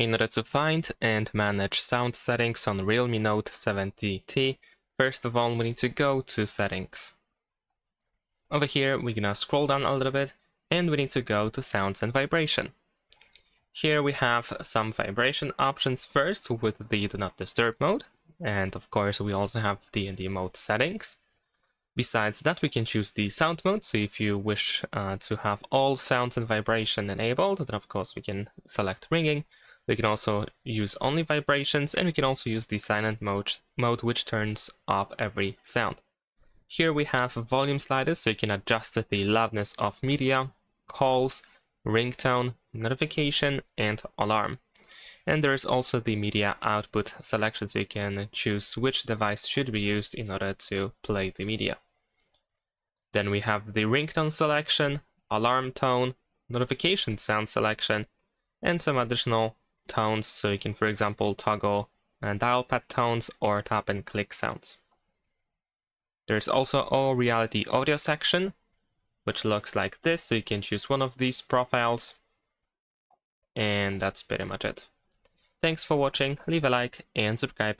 In order to find and manage sound settings on Realme Note 70T, first of all we need to go to Settings. Over here we're gonna scroll down a little bit and we need to go to Sounds and Vibration. Here we have some vibration options first with the Do Not Disturb mode, and of course we also have D&D mode settings. Besides that, we can choose the sound mode, so if you wish to have all sounds and vibration enabled, then of course we can select ringing. We can also use only vibrations, and we can also use the silent mode which turns off every sound. Here we have volume sliders, so you can adjust the loudness of media, calls, ringtone, notification, and alarm. And there is also the media output selection, so you can choose which device should be used in order to play the media. Then we have the ringtone selection, alarm tone, notification sound selection, and some additional tones, so you can, for example, toggle dial pad tones or tap and click sounds. There's also a reality audio section, which looks like this, so you can choose one of these profiles, and that's pretty much it. Thanks for watching, leave a like and subscribe.